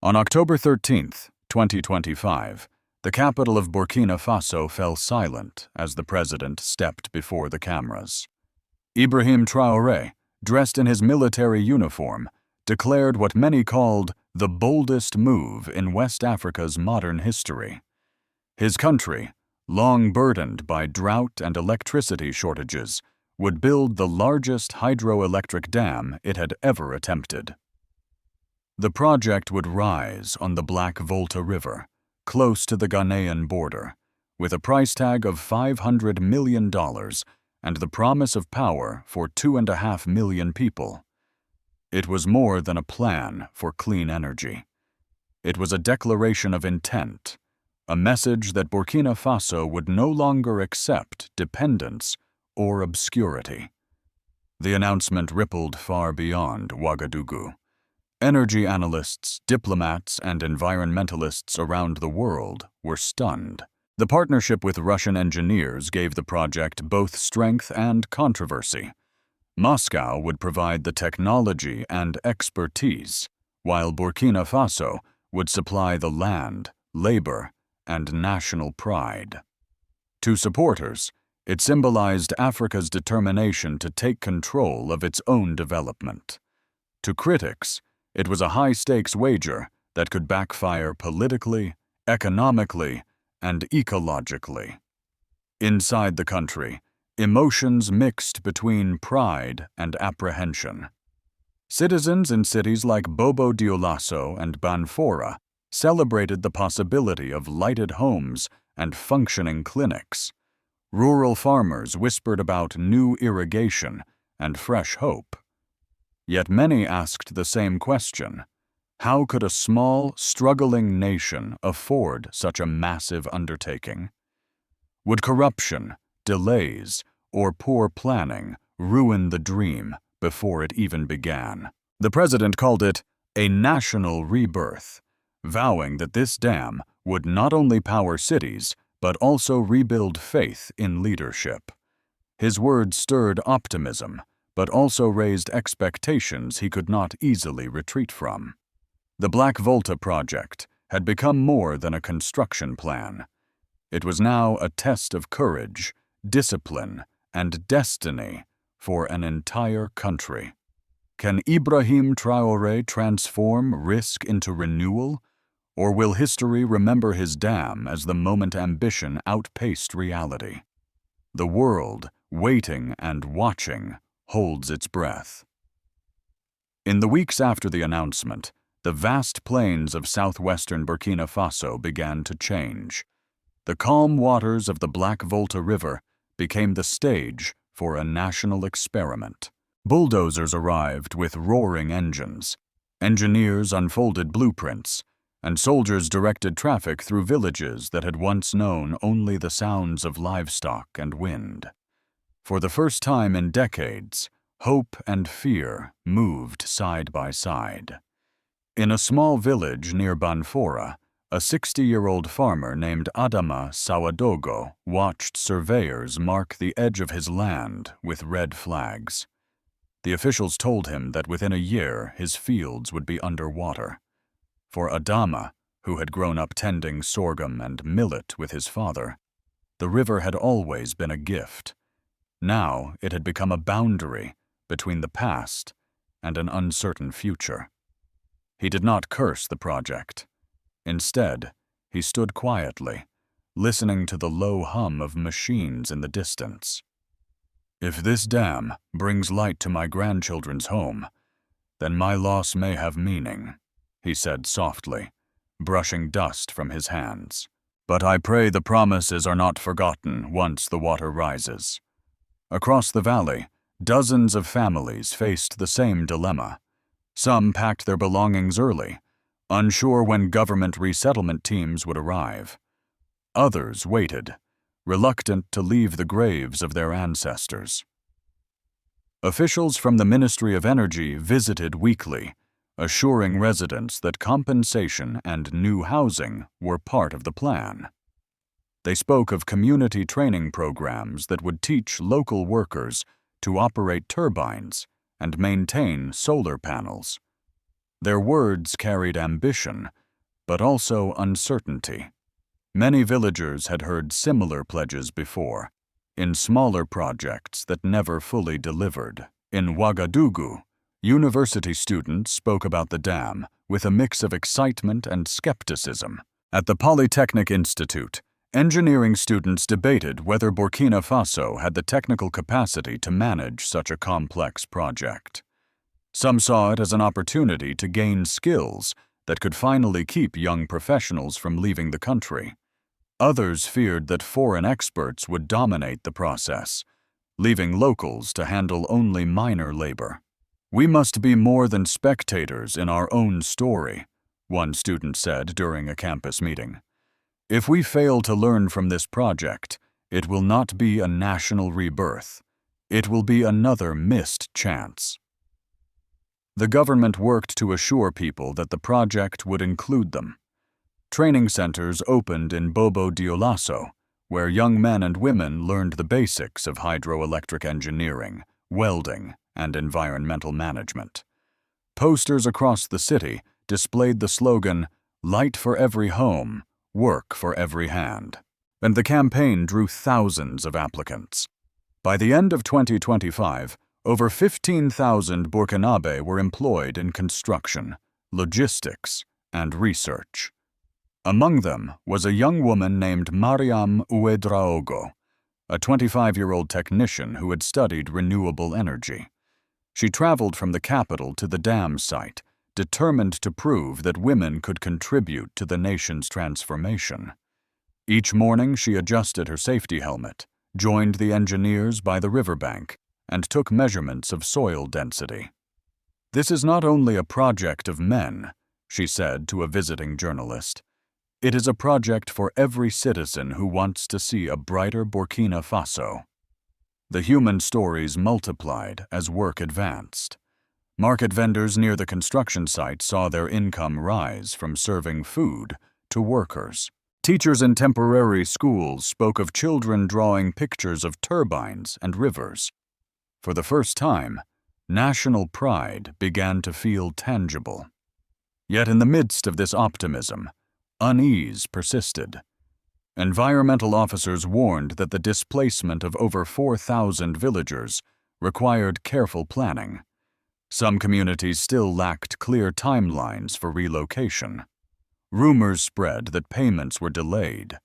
On October 13, 2025, the capital of Burkina Faso fell silent as the president stepped before the cameras. Ibrahim Traoré, dressed in his military uniform, declared what many called the boldest move in West Africa's modern history. His country, long burdened by drought and electricity shortages, would build the largest hydroelectric dam it had ever attempted. The project would rise on the Black Volta River, close to the Ghanaian border, with a price tag of $500 million and the promise of power for 2.5 million people. It was more than a plan for clean energy. It was a declaration of intent, a message that Burkina Faso would no longer accept dependence or obscurity. The announcement rippled far beyond Ouagadougou. Energy analysts, diplomats, and environmentalists around the world were stunned. The partnership with Russian engineers gave the project both strength and controversy. Moscow would provide the technology and expertise, while Burkina Faso would supply the land, labor, and national pride. To supporters, it symbolized Africa's determination to take control of its own development. To critics, it was a high-stakes wager that could backfire politically, economically, and ecologically. Inside the country, emotions mixed between pride and apprehension. Citizens in cities like Bobo-Dioulasso and Banfora celebrated the possibility of lighted homes and functioning clinics. Rural farmers whispered about new irrigation and fresh hope. Yet many asked the same question: how could a small, struggling nation afford such a massive undertaking? Would corruption, delays, or poor planning ruin the dream before it even began? The president called it a national rebirth, vowing that this dam would not only power cities, but also rebuild faith in leadership. His words stirred optimism, but also raised expectations he could not easily retreat from. The Black Volta project had become more than a construction plan. It was now a test of courage, discipline, and destiny for an entire country. Can Ibrahim Traoré transform risk into renewal, or will history remember his dam as the moment ambition outpaced reality? The world, waiting and watching, holds its breath. In the weeks after the announcement, the vast plains of southwestern Burkina Faso began to change. The calm waters of the Black Volta River became the stage for a national experiment. Bulldozers arrived with roaring engines. Engineers unfolded blueprints, and soldiers directed traffic through villages that had once known only the sounds of livestock and wind. For the first time in decades, hope and fear moved side by side. In a small village near Banfora, a 60-year-old farmer named Adama Sawadogo watched surveyors mark the edge of his land with red flags. The officials told him that within a year his fields would be underwater. For Adama, who had grown up tending sorghum and millet with his father, the river had always been a gift. Now it had become a boundary between the past and an uncertain future. He did not curse the project. Instead, he stood quietly, listening to the low hum of machines in the distance. "If this dam brings light to my grandchildren's home, then my loss may have meaning," he said softly, brushing dust from his hands. "But I pray the promises are not forgotten once the water rises." Across the valley, dozens of families faced the same dilemma. Some packed their belongings early, unsure when government resettlement teams would arrive. Others waited, reluctant to leave the graves of their ancestors. Officials from the Ministry of Energy visited weekly, assuring residents that compensation and new housing were part of the plan. They spoke of community training programs that would teach local workers to operate turbines and maintain solar panels. Their words carried ambition, but also uncertainty. Many villagers had heard similar pledges before, in smaller projects that never fully delivered. In Ouagadougou, university students spoke about the dam with a mix of excitement and skepticism. At the Polytechnic Institute, engineering students debated whether Burkina Faso had the technical capacity to manage such a complex project. Some saw it as an opportunity to gain skills that could finally keep young professionals from leaving the country. Others feared that foreign experts would dominate the process, leaving locals to handle only minor labor. "We must be more than spectators in our own story," one student said during a campus meeting. "If we fail to learn from this project, it will not be a national rebirth. It will be another missed chance." The government worked to assure people that the project would include them. Training centers opened in Bobo Dioulasso, where young men and women learned the basics of hydroelectric engineering, welding, and environmental management. Posters across the city displayed the slogan, "Light for every home, work for every hand," and the campaign drew thousands of applicants. By the end of 2025, over 15,000 Burkinabe were employed in construction, logistics, and research. Among them was a young woman named Mariam Ouedraogo, a 25-year-old technician who had studied renewable energy. She traveled from the capital to the dam site, determined to prove that women could contribute to the nation's transformation. Each morning she adjusted her safety helmet, joined the engineers by the riverbank, and took measurements of soil density. "This is not only a project of men," she said to a visiting journalist. "It is a project for every citizen who wants to see a brighter Burkina Faso." The human stories multiplied as work advanced. Market vendors near the construction site saw their income rise from serving food to workers. Teachers in temporary schools spoke of children drawing pictures of turbines and rivers. For the first time, national pride began to feel tangible. Yet in the midst of this optimism, unease persisted. Environmental officers warned that the displacement of over 4,000 villagers required careful planning. Some communities still lacked clear timelines for relocation. Rumors spread that payments were delayed.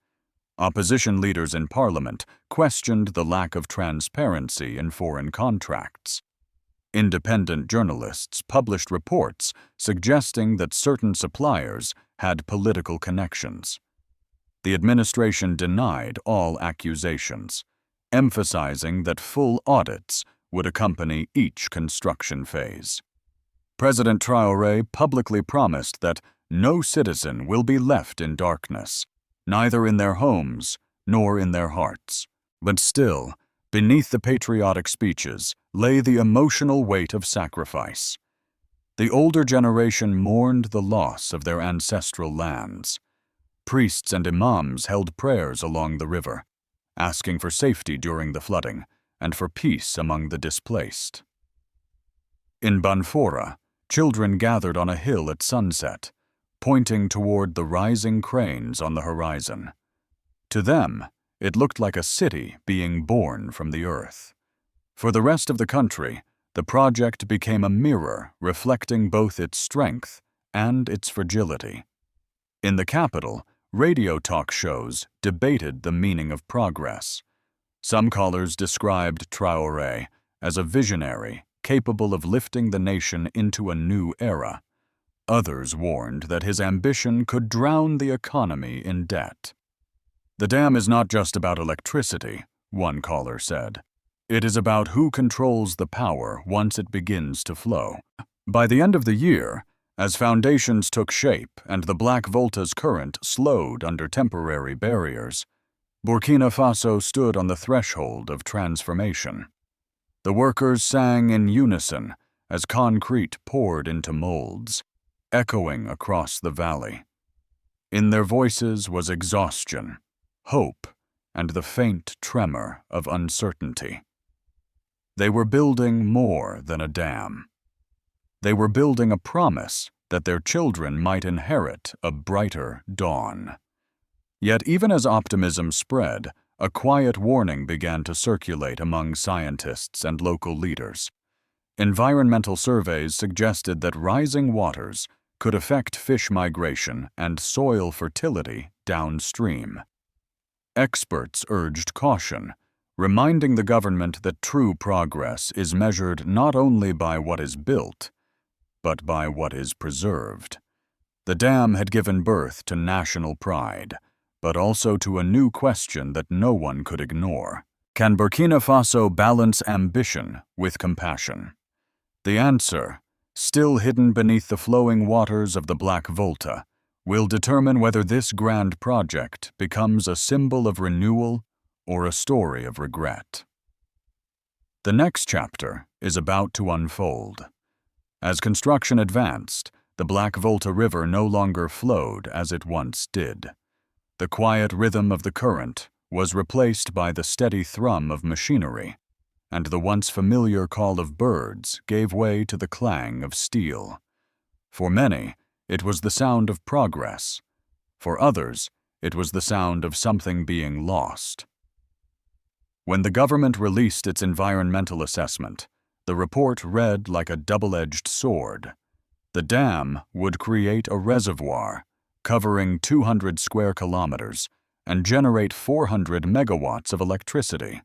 Opposition leaders in parliament questioned the lack of transparency in foreign contracts. Independent journalists published reports suggesting that certain suppliers had political connections. The administration denied all accusations, emphasizing that full audits would accompany each construction phase. President Traoré publicly promised that no citizen will be left in darkness, neither in their homes nor in their hearts. But still, beneath the patriotic speeches lay the emotional weight of sacrifice. The older generation mourned the loss of their ancestral lands. Priests and imams held prayers along the river, asking for safety during the flooding and for peace among the displaced. In Banfora, children gathered on a hill at sunset, pointing toward the rising cranes on the horizon. To them, it looked like a city being born from the earth. For the rest of the country, the project became a mirror reflecting both its strength and its fragility. In the capital, radio talk shows debated the meaning of progress. Some callers described Traoré as a visionary capable of lifting the nation into a new era. Others warned that his ambition could drown the economy in debt. "The dam is not just about electricity," one caller said. "It is about who controls the power once it begins to flow." By the end of the year, as foundations took shape and the Black Volta's current slowed under temporary barriers, Burkina Faso stood on the threshold of transformation. The workers sang in unison as concrete poured into molds, echoing across the valley. In their voices was exhaustion, hope, and the faint tremor of uncertainty. They were building more than a dam. They were building a promise that their children might inherit a brighter dawn. Yet even as optimism spread, a quiet warning began to circulate among scientists and local leaders. Environmental surveys suggested that rising waters could affect fish migration and soil fertility downstream. Experts urged caution, reminding the government that true progress is measured not only by what is built, but by what is preserved. The dam had given birth to national pride, but also to a new question that no one could ignore. Can Burkina Faso balance ambition with compassion? The answer, still hidden beneath the flowing waters of the Black Volta, will determine whether this grand project becomes a symbol of renewal or a story of regret. The next chapter is about to unfold. As construction advanced, the Black Volta River no longer flowed as it once did. The quiet rhythm of the current was replaced by the steady thrum of machinery, and the once familiar call of birds gave way to the clang of steel. For many, it was the sound of progress. For others, it was the sound of something being lost. When the government released its environmental assessment, the report read like a double-edged sword. The dam would create a reservoir covering 200 square kilometers and generate 400 megawatts of electricity.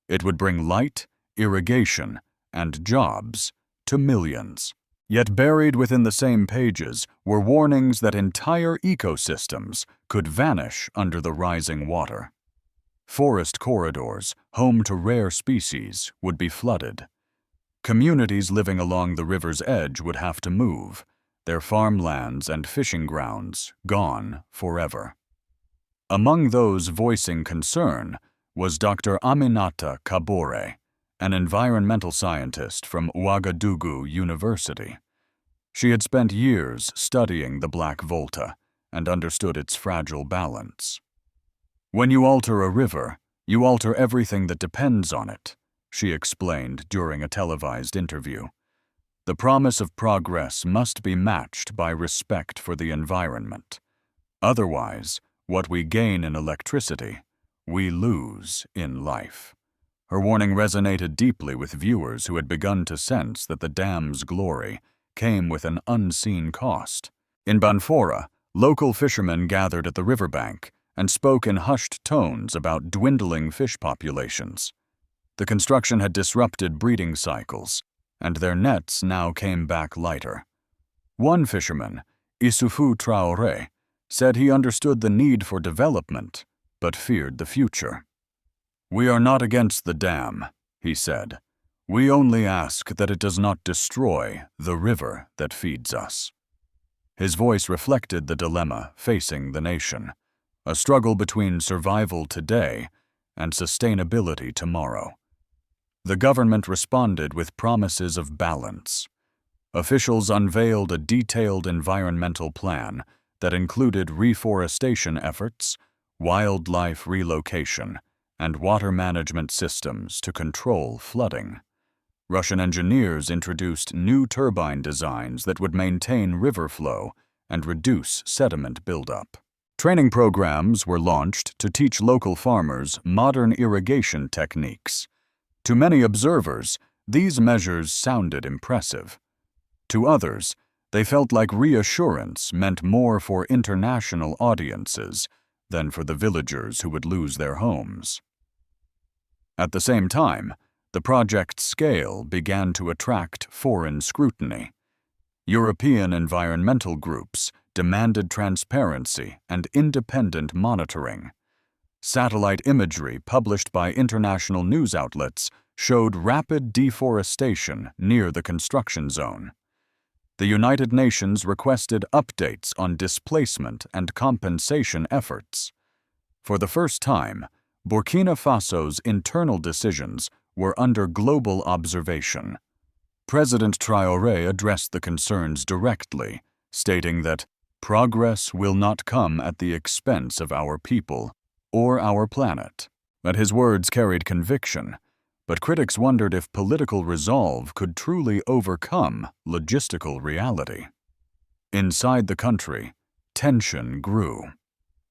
It would bring light, irrigation, and jobs to millions. Yet buried within the same pages were warnings that entire ecosystems could vanish under the rising water. Forest corridors, home to rare species, would be flooded. Communities living along the river's edge would have to move, their farmlands and fishing grounds gone forever. Among those voicing concern was Dr. Aminata Kabore, an environmental scientist from Ouagadougou University. She had spent years studying the Black Volta and understood its fragile balance. When you alter a river, you alter everything that depends on it, she explained during a televised interview. The promise of progress must be matched by respect for the environment. Otherwise, what we gain in electricity, we lose in life. Her warning resonated deeply with viewers who had begun to sense that the dam's glory came with an unseen cost. In Banfora, local fishermen gathered at the riverbank and spoke in hushed tones about dwindling fish populations. The construction had disrupted breeding cycles, and their nets now came back lighter. One fisherman, Ibrahim Traoré, said he understood the need for development, but feared the future. "We are not against the dam," he said. "We only ask that it does not destroy the river that feeds us." His voice reflected the dilemma facing the nation, a struggle between survival today and sustainability tomorrow. The government responded with promises of balance. Officials unveiled a detailed environmental plan that included reforestation efforts, wildlife relocation, and water management systems to control flooding. Russian engineers introduced new turbine designs that would maintain river flow and reduce sediment buildup. Training programs were launched to teach local farmers modern irrigation techniques. To many observers, these measures sounded impressive. To others, they felt like reassurance meant more for international audiences than for the villagers who would lose their homes. At the same time, the project's scale began to attract foreign scrutiny. European environmental groups demanded transparency and independent monitoring. Satellite imagery published by international news outlets showed rapid deforestation near the construction zone. The United Nations requested updates on displacement and compensation efforts. For the first time, Burkina Faso's internal decisions were under global observation. President Traoré addressed the concerns directly, stating that progress will not come at the expense of our people or our planet. That his words carried conviction, but critics wondered if political resolve could truly overcome logistical reality. Inside the country, tension grew.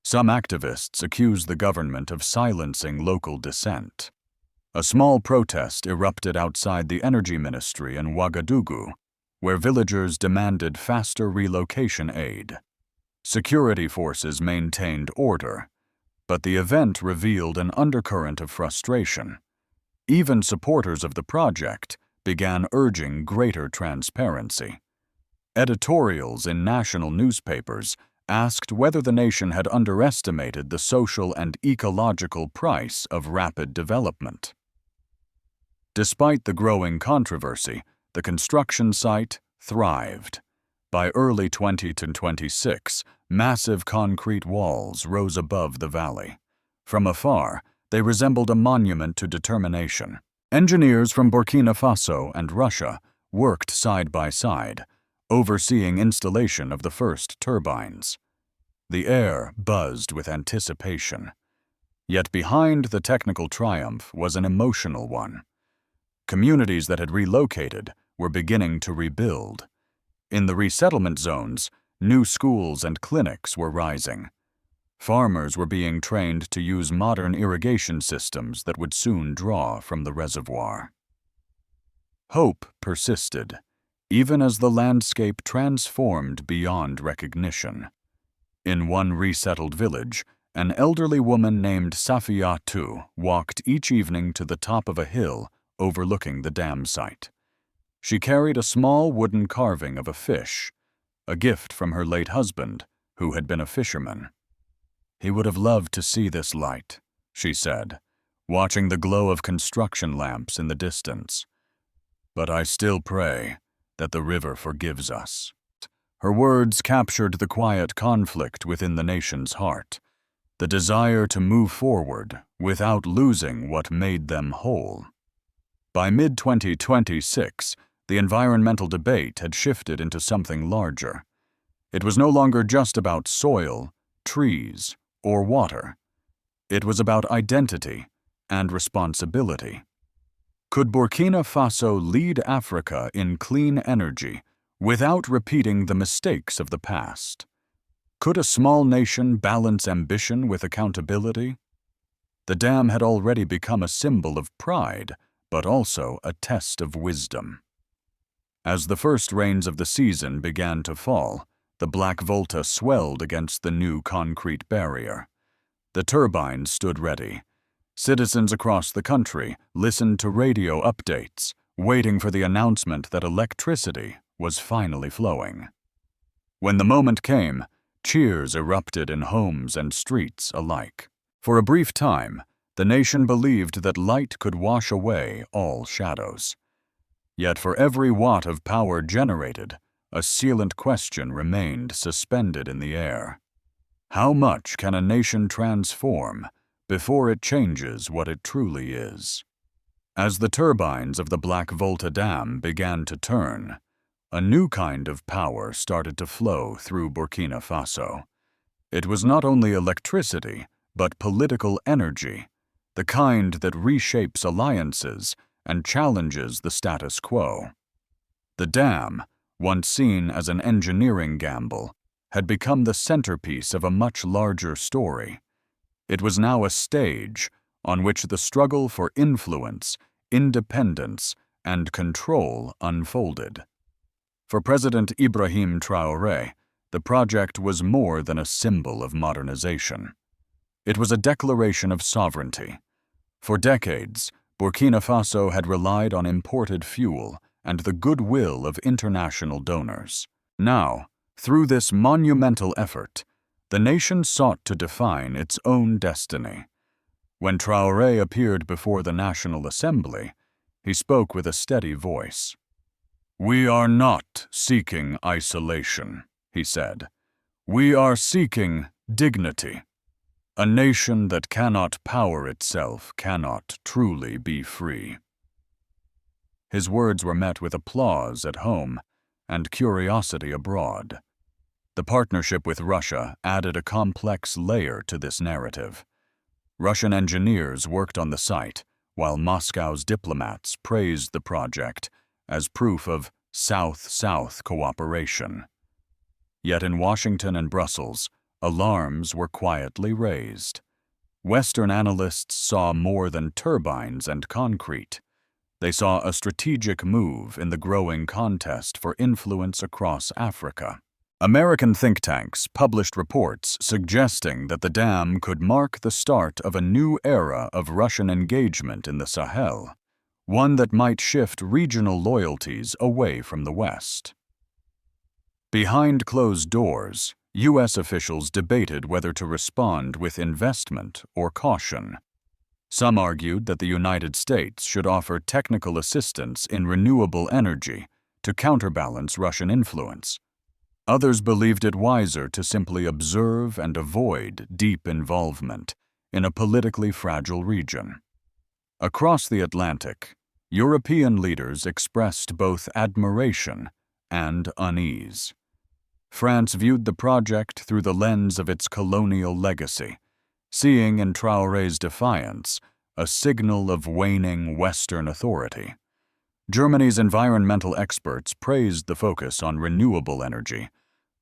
Some activists accused the government of silencing local dissent. A small protest erupted outside the Energy Ministry in Ouagadougou, where villagers demanded faster relocation aid. Security forces maintained order, but the event revealed an undercurrent of frustration. Even supporters of the project began urging greater transparency. Editorials in national newspapers asked whether the nation had underestimated the social and ecological price of rapid development. Despite the growing controversy, the construction site thrived. By early 2026, massive concrete walls rose above the valley. From afar, they resembled a monument to determination. Engineers from Burkina Faso and Russia worked side by side, overseeing installation of the first turbines. The air buzzed with anticipation. Yet behind the technical triumph was an emotional one. Communities that had relocated were beginning to rebuild. In the resettlement zones, new schools and clinics were rising. Farmers were being trained to use modern irrigation systems that would soon draw from the reservoir. Hope persisted, even as the landscape transformed beyond recognition. In one resettled village, an elderly woman named Safiatou walked each evening to the top of a hill overlooking the dam site. She carried a small wooden carving of a fish, a gift from her late husband, who had been a fisherman. "He would have loved to see this light," she said, watching the glow of construction lamps in the distance. "But I still pray that the river forgives us." Her words captured the quiet conflict within the nation's heart, the desire to move forward without losing what made them whole. By mid-2026, the environmental debate had shifted into something larger. It was no longer just about soil, trees, or water. It was about identity and responsibility. Could Burkina Faso lead Africa in clean energy without repeating the mistakes of the past? Could a small nation balance ambition with accountability? The dam had already become a symbol of pride, but also a test of wisdom. As the first rains of the season began to fall, the Black Volta swelled against the new concrete barrier. The turbines stood ready. Citizens across the country listened to radio updates, waiting for the announcement that electricity was finally flowing. When the moment came, cheers erupted in homes and streets alike. For a brief time, the nation believed that light could wash away all shadows. Yet for every watt of power generated, a sealant question remained suspended in the air. How much can a nation transform before it changes what it truly is? As the turbines of the Black Volta Dam began to turn, a new kind of power started to flow through Burkina Faso. It was not only electricity, but political energy, the kind that reshapes alliances and challenges the status quo. The dam, once seen as an engineering gamble, had become the centerpiece of a much larger story. It was now a stage on which the struggle for influence, independence, and control unfolded. For President Ibrahim Traoré, the project was more than a symbol of modernization. It was a declaration of sovereignty. For decades, Burkina Faso had relied on imported fuel and the goodwill of international donors. Now, through this monumental effort, the nation sought to define its own destiny. When Traoré appeared before the National Assembly, he spoke with a steady voice. "We are not seeking isolation," he said. "We are seeking dignity. A nation that cannot power itself cannot truly be free." His words were met with applause at home and curiosity abroad. The partnership with Russia added a complex layer to this narrative. Russian engineers worked on the site, while Moscow's diplomats praised the project as proof of South-South cooperation. Yet in Washington and Brussels, alarms were quietly raised. Western analysts saw more than turbines and concrete. They saw a strategic move in the growing contest for influence across Africa. American think tanks published reports suggesting that the dam could mark the start of a new era of Russian engagement in the Sahel, one that might shift regional loyalties away from the West. Behind closed doors, U.S. officials debated whether to respond with investment or caution. Some argued that the United States should offer technical assistance in renewable energy to counterbalance Russian influence. Others believed it wiser to simply observe and avoid deep involvement in a politically fragile region. Across the Atlantic, European leaders expressed both admiration and unease. France viewed the project through the lens of its colonial legacy, seeing in Traoré's defiance a signal of waning Western authority. Germany's environmental experts praised the focus on renewable energy,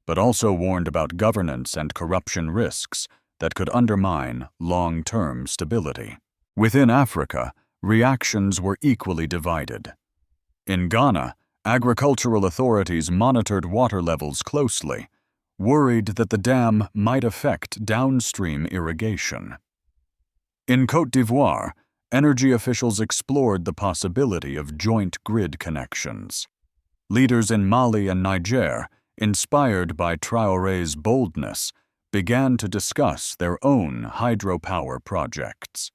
but also warned about governance and corruption risks that could undermine long-term stability. Within Africa, reactions were equally divided. In Ghana, agricultural authorities monitored water levels closely, worried that the dam might affect downstream irrigation. In Côte d'Ivoire, energy officials explored the possibility of joint grid connections. Leaders in Mali and Niger, inspired by Traoré's boldness, began to discuss their own hydropower projects.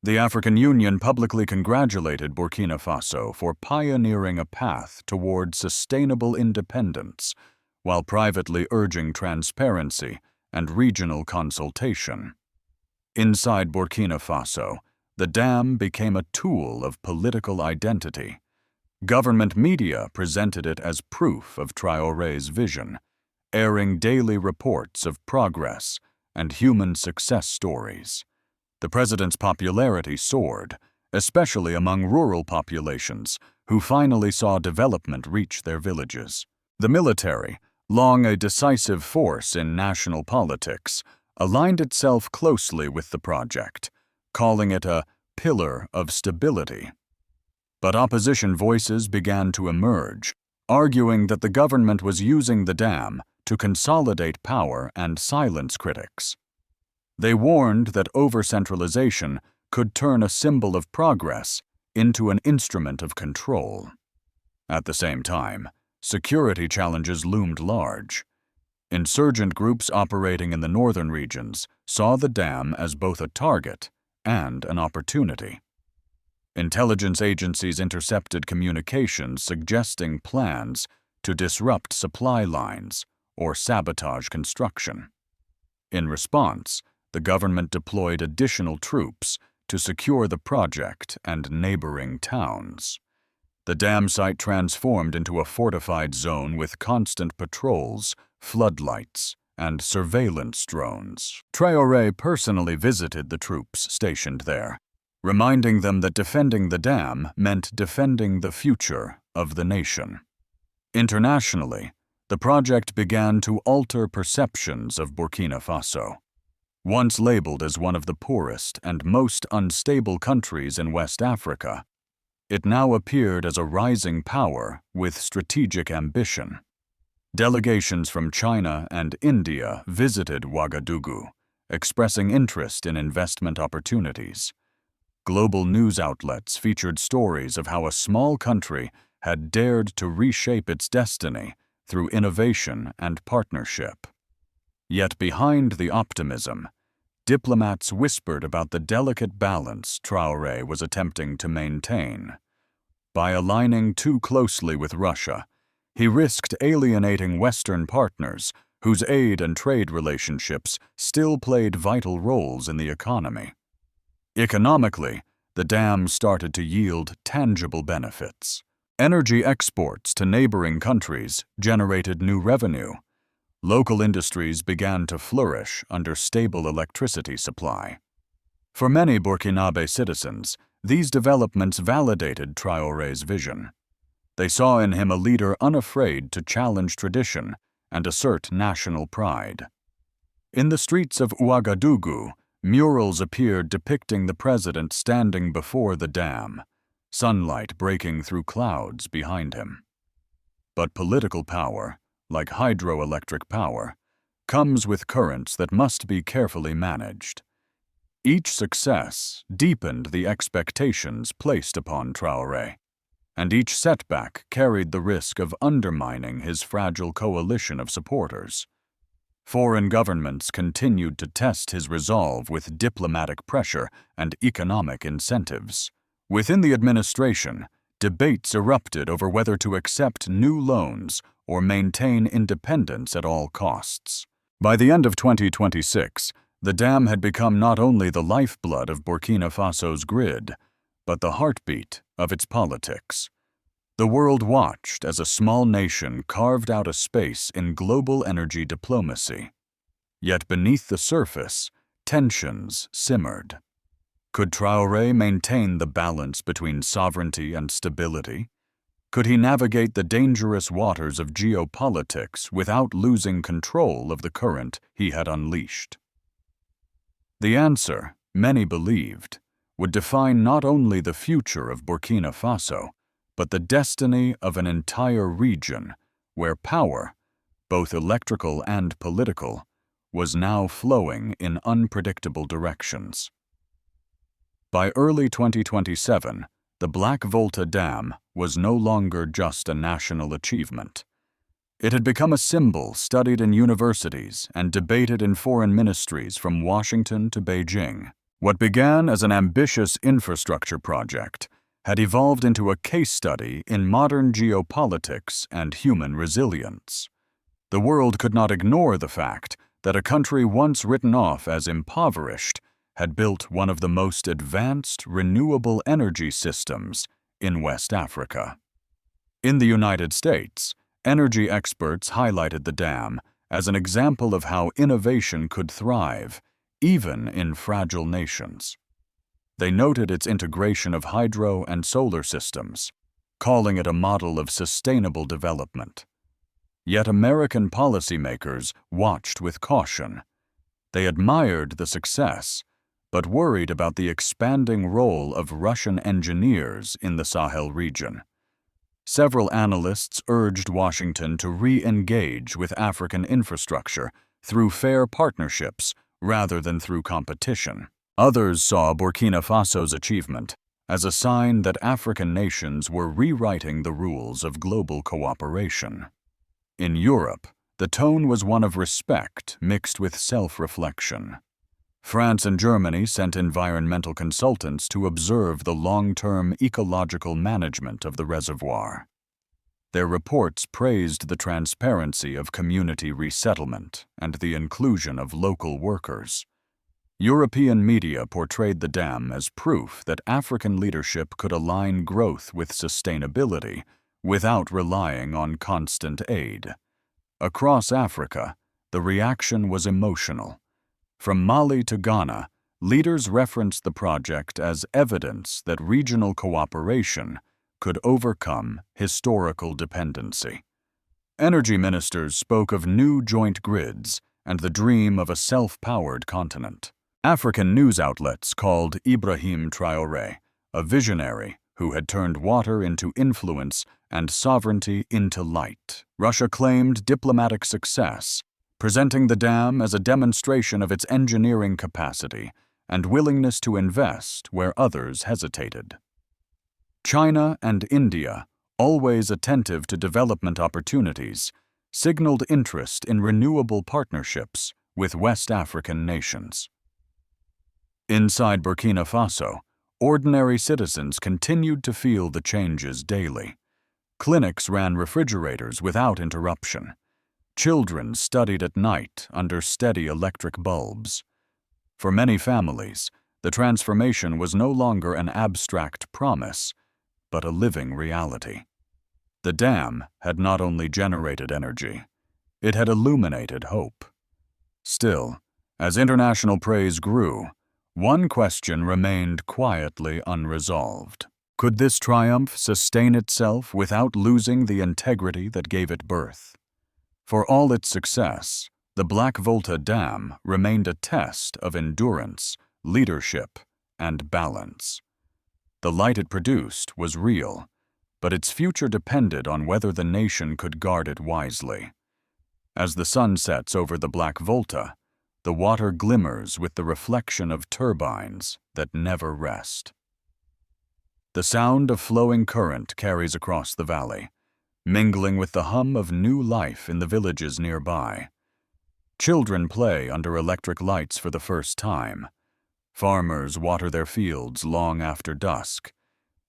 The African Union publicly congratulated Burkina Faso for pioneering a path toward sustainable independence, while privately urging transparency and regional consultation. Inside Burkina Faso, the dam became a tool of political identity. Government media presented it as proof of Traoré's vision, airing daily reports of progress and human success stories. The president's popularity soared, especially among rural populations who finally saw development reach their villages. The military, long a decisive force in national politics, aligned itself closely with the project, calling it a pillar of stability. But opposition voices began to emerge, arguing that the government was using the dam to consolidate power and silence critics. They warned that over-centralization could turn a symbol of progress into an instrument of control. At the same time, security challenges loomed large. Insurgent groups operating in the northern regions saw the dam as both a target and an opportunity. Intelligence agencies intercepted communications suggesting plans to disrupt supply lines or sabotage construction. In response, the government deployed additional troops to secure the project and neighboring towns. The dam site transformed into a fortified zone with constant patrols, floodlights, and surveillance drones. Traoré personally visited the troops stationed there, reminding them that defending the dam meant defending the future of the nation. Internationally, the project began to alter perceptions of Burkina Faso. Once labeled as one of the poorest and most unstable countries in West Africa, it now appeared as a rising power with strategic ambition. Delegations from China and India visited Ouagadougou, expressing interest in investment opportunities. Global news outlets featured stories of how a small country had dared to reshape its destiny through innovation and partnership. Yet behind the optimism, diplomats whispered about the delicate balance Traoré was attempting to maintain. By aligning too closely with Russia, he risked alienating Western partners whose aid and trade relationships still played vital roles in the economy. Economically, the dam started to yield tangible benefits. Energy exports to neighboring countries generated new revenue. Local industries began to flourish under stable electricity supply. For many Burkinabe citizens, these developments validated Traoré's vision. They saw in him a leader unafraid to challenge tradition and assert national pride. In the streets of Ouagadougou, murals appeared depicting the president standing before the dam, sunlight breaking through clouds behind him. But political power, like hydroelectric power, comes with currents that must be carefully managed. Each success deepened the expectations placed upon Traoré, and each setback carried the risk of undermining his fragile coalition of supporters. Foreign governments continued to test his resolve with diplomatic pressure and economic incentives. Within the administration, debates erupted over whether to accept new loans or maintain independence at all costs. By the end of 2026, the dam had become not only the lifeblood of Burkina Faso's grid, but the heartbeat of its politics. The world watched as a small nation carved out a space in global energy diplomacy. Yet beneath the surface, tensions simmered. Could Traoré maintain the balance between sovereignty and stability? Could he navigate the dangerous waters of geopolitics without losing control of the current he had unleashed? The answer, many believed, would define not only the future of Burkina Faso, but the destiny of an entire region where power, both electrical and political, was now flowing in unpredictable directions. By early 2027, the Black Volta Dam was no longer just a national achievement. It had become a symbol studied in universities and debated in foreign ministries from Washington to Beijing. What began as an ambitious infrastructure project had evolved into a case study in modern geopolitics and human resilience. The world could not ignore the fact that a country once written off as impoverished had built one of the most advanced renewable energy systems in West Africa. In the United States, energy experts highlighted the dam as an example of how innovation could thrive, even in fragile nations. They noted its integration of hydro and solar systems, calling it a model of sustainable development. Yet American policymakers watched with caution. They admired the success, but worried about the expanding role of Russian engineers in the Sahel region. Several analysts urged Washington to re-engage with African infrastructure through fair partnerships rather than through competition. Others saw Burkina Faso's achievement as a sign that African nations were rewriting the rules of global cooperation. In Europe, the tone was one of respect mixed with self-reflection. France and Germany sent environmental consultants to observe the long-term ecological management of the reservoir. Their reports praised the transparency of community resettlement and the inclusion of local workers. European media portrayed the dam as proof that African leadership could align growth with sustainability without relying on constant aid. Across Africa, the reaction was emotional. From Mali to Ghana, leaders referenced the project as evidence that regional cooperation could overcome historical dependency. Energy ministers spoke of new joint grids and the dream of a self-powered continent. African news outlets called Ibrahim Traoré a visionary who had turned water into influence and sovereignty into light. Russia claimed diplomatic success, presenting the dam as a demonstration of its engineering capacity and willingness to invest where others hesitated. China and India, always attentive to development opportunities, signaled interest in renewable partnerships with West African nations. Inside Burkina Faso, ordinary citizens continued to feel the changes daily. Clinics ran refrigerators without interruption. Children studied at night under steady electric bulbs. For many families, the transformation was no longer an abstract promise, but a living reality. The dam had not only generated energy, it had illuminated hope. Still, as international praise grew, one question remained quietly unresolved. Could this triumph sustain itself without losing the integrity that gave it birth? For all its success, the Black Volta Dam remained a test of endurance, leadership, and balance. The light it produced was real, but its future depended on whether the nation could guard it wisely. As the sun sets over the Black Volta, the water glimmers with the reflection of turbines that never rest. The sound of flowing current carries across the valley, mingling with the hum of new life in the villages nearby. Children play under electric lights for the first time. Farmers water their fields long after dusk,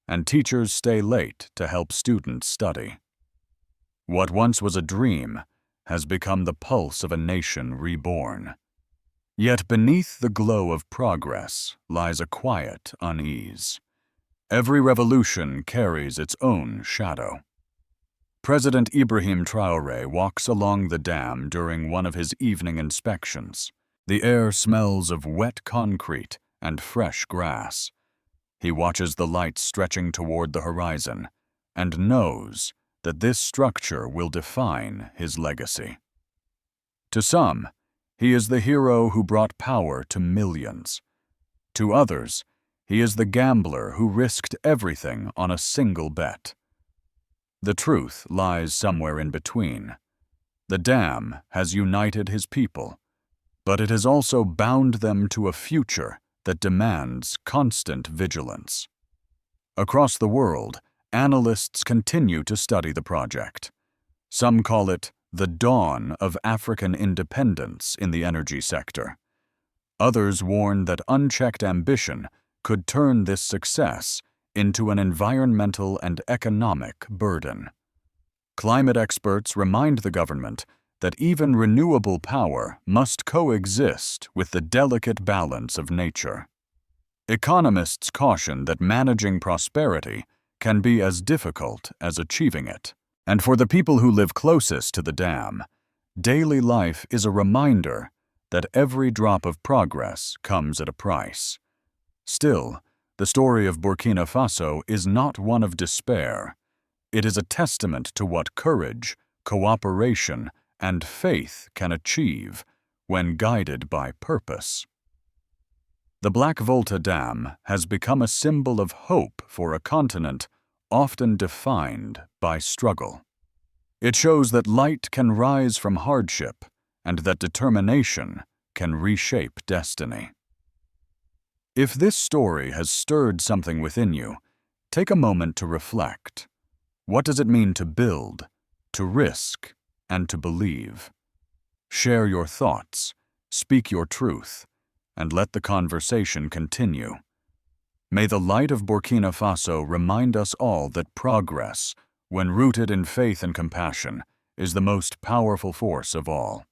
and teachers stay late to help students study. What once was a dream has become the pulse of a nation reborn. Yet beneath the glow of progress lies a quiet unease. Every revolution carries its own shadow. President Ibrahim Traoré walks along the dam during one of his evening inspections. The air smells of wet concrete and fresh grass. He watches the lights stretching toward the horizon and knows that this structure will define his legacy. To some, he is the hero who brought power to millions. To others, he is the gambler who risked everything on a single bet. The truth lies somewhere in between. The dam has united his people, but it has also bound them to a future that demands constant vigilance. Across the world, analysts continue to study the project. Some call it the dawn of African independence in the energy sector. Others warn that unchecked ambition could turn this success into an environmental and economic burden. Climate experts remind the government that even renewable power must coexist with the delicate balance of nature. Economists caution that managing prosperity can be as difficult as achieving it. And for the people who live closest to the dam, daily life is a reminder that every drop of progress comes at a price. Still, the story of Burkina Faso is not one of despair. It is a testament to what courage, cooperation, and faith can achieve when guided by purpose. The Black Volta Dam has become a symbol of hope for a continent often defined by struggle. It shows that light can rise from hardship and that determination can reshape destiny. If this story has stirred something within you, take a moment to reflect. What does it mean to build, to risk, and to believe? Share your thoughts, speak your truth, and let the conversation continue. May the light of Burkina Faso remind us all that progress, when rooted in faith and compassion, is the most powerful force of all.